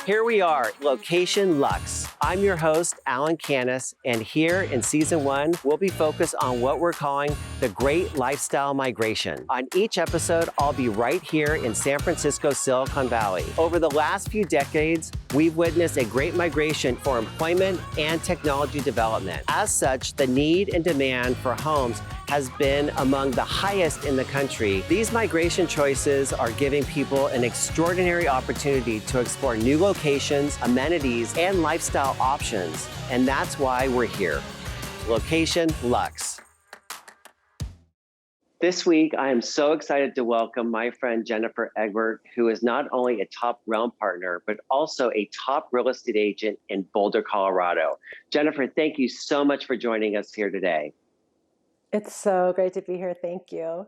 Here we are, Location Luxe. I'm your host, Alan Canas, and here in Season 1, we'll be focused on what we're calling the Great Lifestyle Migration. On each episode, I'll be right here in San Francisco, Silicon Valley. Over the last few decades, we've witnessed a great migration for employment and technology development. As such, the need and demand for homes has been among the highest in the country. These migration choices are giving people an extraordinary opportunity to explore new locations, amenities, and lifestyle options. And that's why we're here. Location Luxe. This week, I am so excited to welcome my friend Jennifer Egbert, who is not only a top realm partner, but also a top real estate agent in Boulder, Colorado. Jennifer, thank you so much for joining us here today. It's so great to be here. Thank you.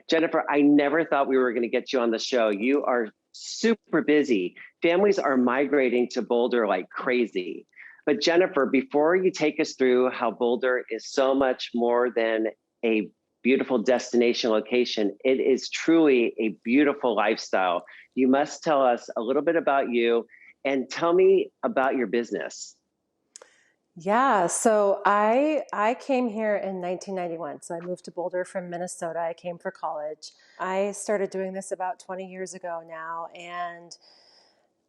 Jennifer, I never thought we were going to get you on the show. You are super busy. Families are migrating to Boulder like crazy. But Jennifer, before you take us through how Boulder is so much more than a beautiful destination location, it is truly a beautiful lifestyle. You must tell us a little bit about you and tell me about your business. Yeah, so I came here in 1991. So I moved to Boulder from Minnesota. I came for college. I started doing this about 20 years ago now, and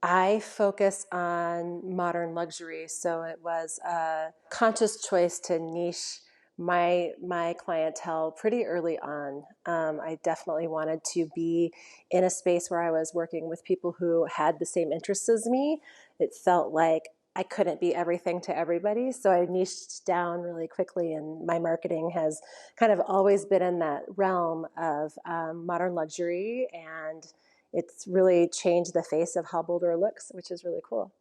I focus on modern luxury. So it was a conscious choice to niche my clientele pretty early on. I definitely wanted to be in a space where I was working with people who had the same interests as me. It felt like I couldn't be everything to everybody. So I niched down really quickly, and my marketing has kind of always been in that realm of modern luxury, and it's really changed the face of how Boulder looks, which is really cool.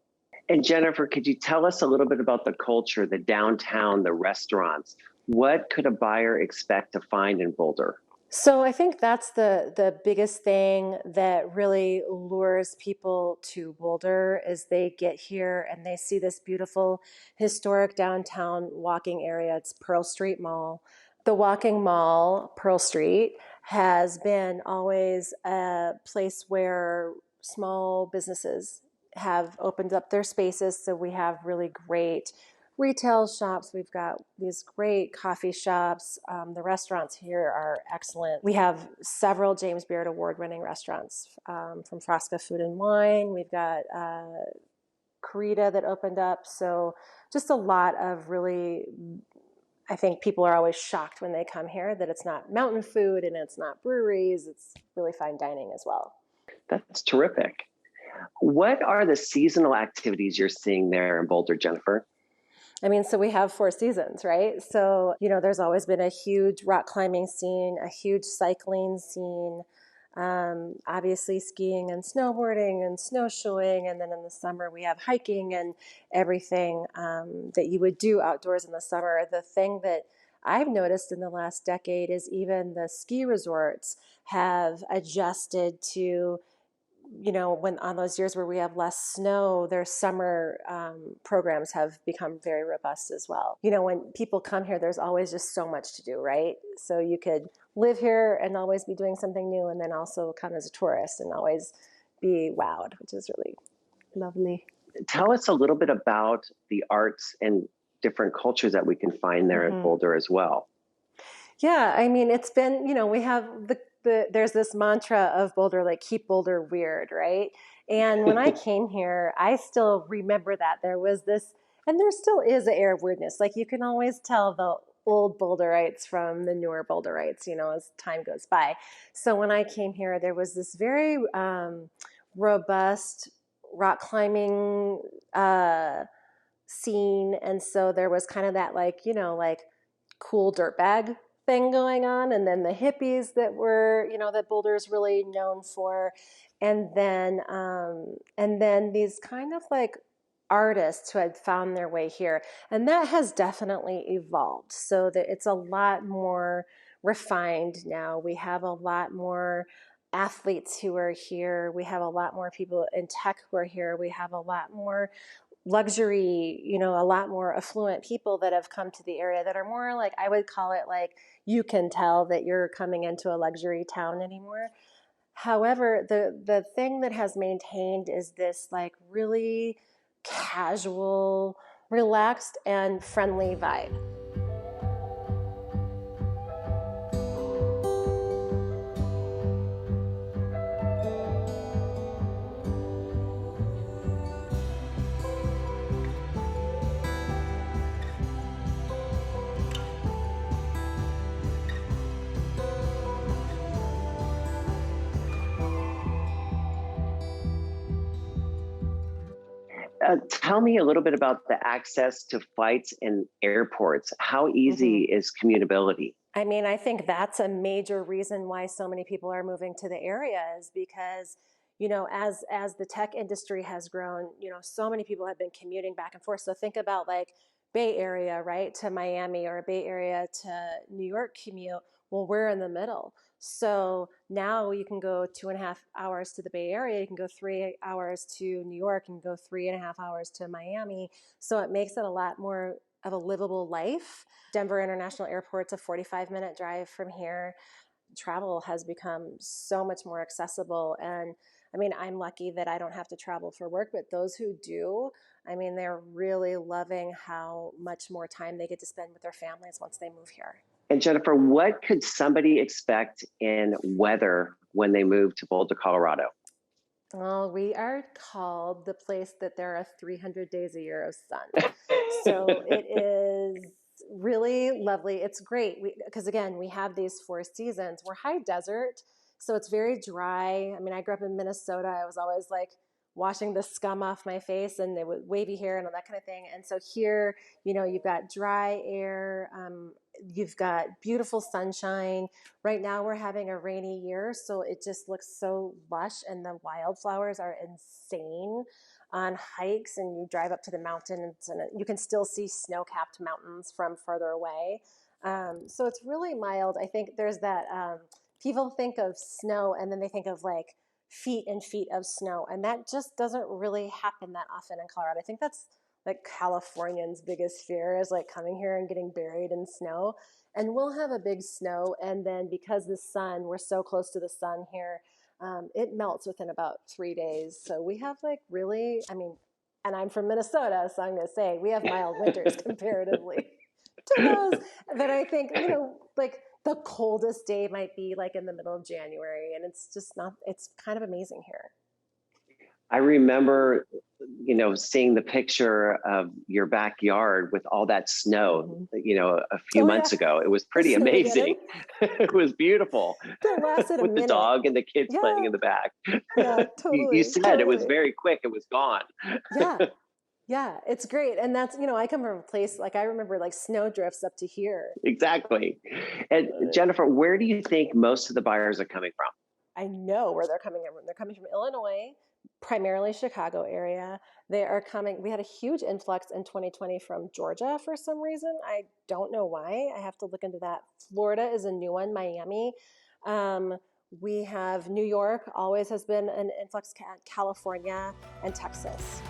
And Jennifer, could you tell us a little bit about the culture, the downtown, the restaurants? What could a buyer expect to find in Boulder? So I think that's the biggest thing that really lures people to Boulder is they get here and they see this beautiful historic downtown walking area. It's Pearl Street Mall. The walking mall, Pearl Street, has been always a place where small businesses have opened up their spaces. So we have really great retail shops. We've got these great coffee shops. The restaurants here are excellent. We have several James Beard award-winning restaurants from Frasca Food and Wine. We've got Corita that opened up. So just a lot of really, I think people are always shocked when they come here that it's not mountain food and it's not breweries. It's really fine dining as well. That's terrific. What are the seasonal activities you're seeing there in Boulder, Jennifer? I mean, so we have 4 seasons, right? So, there's always been a huge rock climbing scene, a huge cycling scene, obviously skiing and snowboarding and snowshoeing. And then in the summer, we have hiking and everything that you would do outdoors in the summer. The thing that I've noticed in the last decade is even the ski resorts have adjusted to when on those years where we have less snow, their summer programs have become very robust as well. When people come here, there's always just so much to do, right? So you could live here and always be doing something new, and then also come as a tourist and always be wowed, which is really lovely. Tell us a little bit about the arts and different cultures that we can find there at Boulder as well. Yeah, I mean, it's been, we have there's this mantra of Boulder, like keep Boulder weird, right? And when I came here, I still remember that there was this, and there still is an air of weirdness. Like you can always tell the old Boulderites from the newer Boulderites, as time goes by. So when I came here, there was this very robust rock climbing scene. And so there was kind of that like cool dirtbag thing going on, and then the hippies that were, that Boulder's really known for, and then these kind of like artists who had found their way here, and that has definitely evolved so that it's a lot more refined now. We have a lot more athletes who are here. We have a lot more people in tech who are here. We have a lot more luxury, a lot more affluent people that have come to the area that are more like, I would call it like, you can tell that you're coming into a luxury town anymore. However, the thing that has maintained is this like really casual, relaxed, and friendly vibe. Tell me a little bit about the access to flights and airports. How easy is commutability? I mean, I think that's a major reason why so many people are moving to the area is because, as the tech industry has grown, so many people have been commuting back and forth. So think about like Bay Area, right, to Miami, or Bay Area to New York commute. Well, we're in the middle. So now you can go 2.5 hours to the Bay Area, you can go 3 hours to New York, and go 3.5 hours to Miami. So it makes it a lot more of a livable life. Denver International Airport's a 45-minute drive from here. Travel has become so much more accessible. And I mean, I'm lucky that I don't have to travel for work, but those who do, I mean, they're really loving how much more time they get to spend with their families once they move here. And Jennifer, what could somebody expect in weather when they move to Boulder, Colorado? Well, we are called the place that there are 300 days a year of sun. So it is really lovely. It's great because, again, we have these 4 seasons. We're high desert, so it's very dry. I mean, I grew up in Minnesota. I was always like washing the scum off my face and it was wavy hair and all that kind of thing. And so here, you've got dry air, you've got beautiful sunshine. Right now we're having a rainy year, so it just looks so lush, and the wildflowers are insane on hikes, and you drive up to the mountains and you can still see snow-capped mountains from further away. So it's really mild. I think there's that, people think of snow and then they think of like feet and feet of snow, and that just doesn't really happen that often in Colorado. I think that's like Californians' biggest fear is like coming here and getting buried in snow. And we'll have a big snow, and then because the sun, we're so close to the sun here, it melts within about 3 days. So we have like really, I mean, and I'm from Minnesota, so I'm going to say we have mild winters comparatively to those that I think, like the coldest day might be like in the middle of January, and it's just not, it's kind of amazing here. I remember, seeing the picture of your backyard with all that snow, a few months ago. It was pretty amazing. It was beautiful. It lasted with a the minute. dog and the kids playing in the back. Yeah, totally. You said it was very quick. It was gone. Yeah, it's great. And that's, I come from a place, like I remember like snow drifts up to here. Exactly. And Jennifer, where do you think most of the buyers are coming from? I know where they're coming from. They're coming from Illinois, primarily Chicago area. They are coming. We had a huge influx in 2020 from Georgia for some reason. I don't know why. I have to look into that. Florida is a new one, Miami. We have New York, always has been an influx, California, and Texas.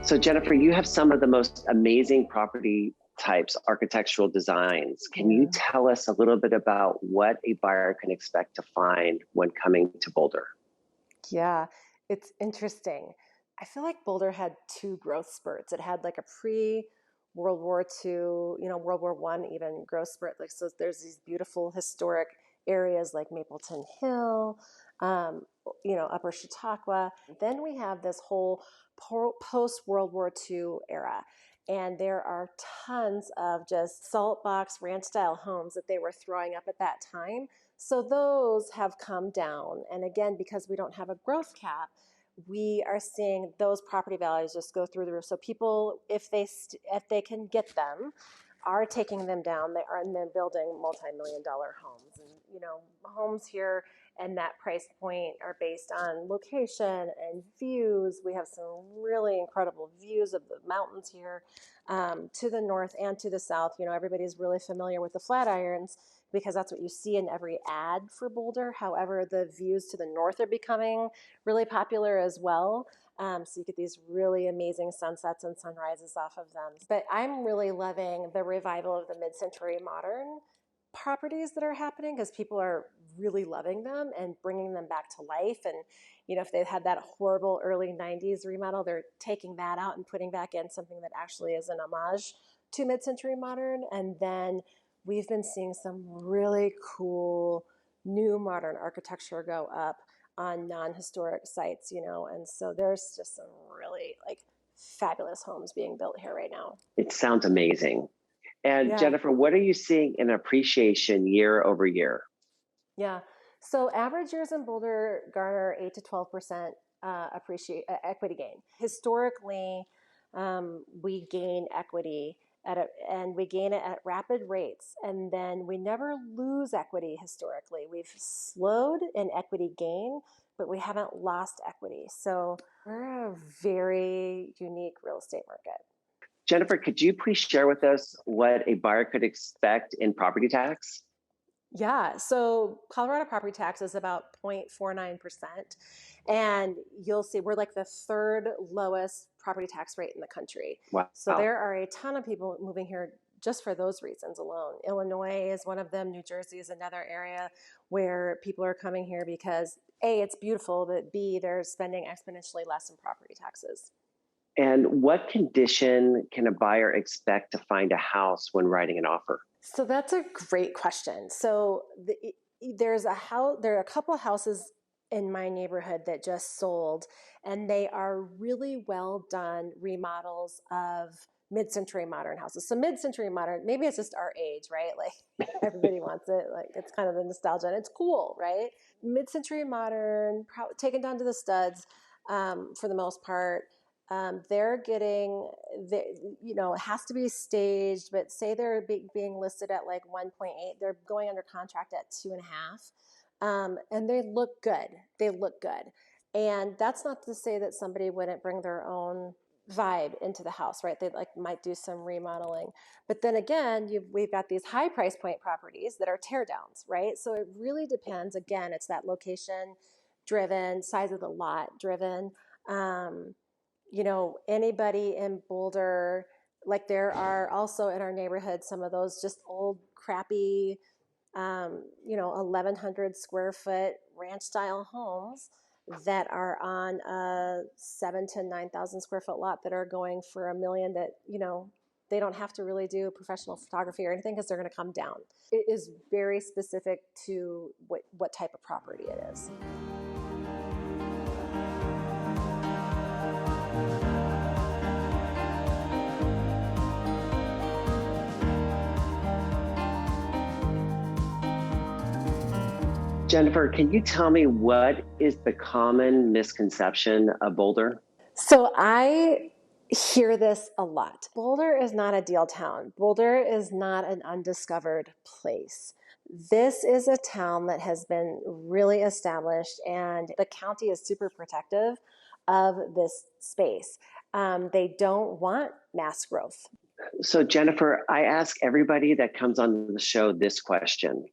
So Jennifer, you have some of the most amazing property types, architectural designs. Can you tell us a little bit about what a buyer can expect to find when coming to Boulder? Yeah, it's interesting. I feel like Boulder had two growth spurts. It had like a pre-World War II, World War I even growth spurt. Like, so there's these beautiful historic areas like Mapleton Hill, Upper Chautauqua. Then we have this whole post-World War II era. And there are tons of just salt box ranch style homes that they were throwing up at that time. So those have come down. And again, because we don't have a growth cap, we are seeing those property values just go through the roof. So people, if they can get them, are taking them down. They are, and then building multi-million-dollar homes. And homes here and that price point are based on location and views. We have some really incredible views of the mountains here, to the north and to the south. Everybody's really familiar with the Flatirons because that's what you see in every ad for Boulder. However, the views to the north are becoming really popular as well. So you get these really amazing sunsets and sunrises off of them. But I'm really loving the revival of the mid-century modern properties that are happening because people are really loving them and bringing them back to life. And if they had that horrible early 90s remodel, they're taking that out and putting back in something that actually is an homage to mid-century modern. And then we've been seeing some really cool new modern architecture go up on non-historic sites, and so there's just some really fabulous homes being built here right now. It sounds amazing. And Yeah. Jennifer, what are you seeing in appreciation year over year? Yeah. So average years in Boulder garner 8 to 12% equity gain. Historically, we gain equity and we gain it at rapid rates, and then we never lose equity historically. We've slowed in equity gain, but we haven't lost equity. So we're a very unique real estate market. Jennifer, could you please share with us what a buyer could expect in property tax? Yeah, so Colorado property tax is about 0.49%. And you'll see we're like the third lowest property tax rate in the country. Wow. So there are a ton of people moving here just for those reasons alone. Illinois is one of them. New Jersey is another area where people are coming here because A, it's beautiful, but B, they're spending exponentially less in property taxes. And what condition can a buyer expect to find a house when writing an offer? So that's a great question. So there are a couple houses in my neighborhood that just sold, and they are really well done remodels of mid-century modern houses. So mid-century modern, maybe it's just our age, right? Like everybody wants it. Like it's kind of the nostalgia, and it's cool, right? Mid-century modern, taken down to the studs, for the most part. They're getting, it has to be staged, but say they're being listed at like 1.8, they're going under contract at 2.5. And they look good. They look good. And that's not to say that somebody wouldn't bring their own vibe into the house, right? They might do some remodeling. But then again, we've got these high price point properties that are tear downs, right? So it really depends. Again, it's that location driven, size of the lot driven. Anybody in Boulder, like there are also in our neighborhood some of those just old crappy 1,100 square foot ranch style homes that are on a 7,000 to 9,000 square foot lot that are going for $1 million that they don't have to really do professional photography or anything because they're going to come down. It is very specific to what type of property it is. Jennifer, can you tell me what is the common misconception of Boulder? So I hear this a lot. Boulder is not a deal town. Boulder is not an undiscovered place. This is a town that has been really established, and the county is super protective of this space. They don't want mass growth. So, Jennifer, I ask everybody that comes on the show this question.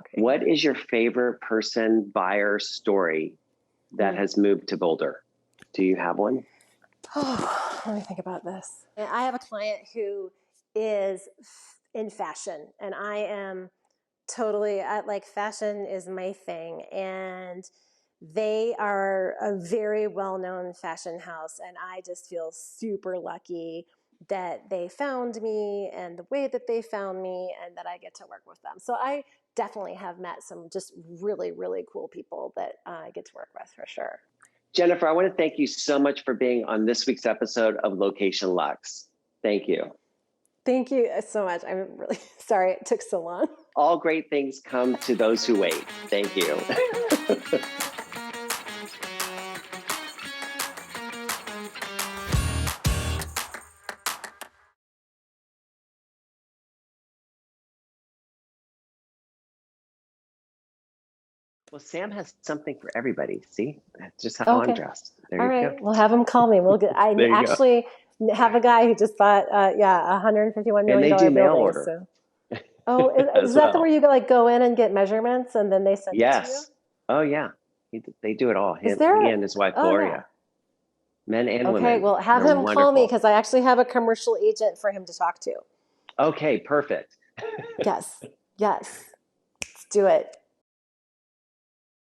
Okay. What is your favorite person, buyer story that has moved to Boulder? Do you have one? Oh, let me think about this. I have a client who is in fashion, and I am totally fashion is my thing. And they are a very well-known fashion house, and I just feel super lucky that they found me and the way that they found me and that I get to work with them. So I definitely have met some just really, really cool people that I get to work with for sure. Jennifer, I want to thank you so much for being on this week's episode of Location Luxe. Thank you. Thank you so much. I'm really sorry it took so long. All great things come to those who wait. Thank you. Well, Sam has something for everybody. See, that's just how I'm Okay. dressed. There All you right. go. We'll have him call me. We'll get, I There you go. actually have a guy who just bought, $151 And million they do mail building. order So, oh, is as that the where well. you like go in and get measurements and then they send it to you? Yes. Oh, yeah. They do it all. Is He there? and his wife, Oh, yeah. Gloria, men and Okay. women. Well, have They're him call me wonderful. because I actually have a commercial agent for him to talk to. Okay, perfect. Yes. Yes. Let's do it.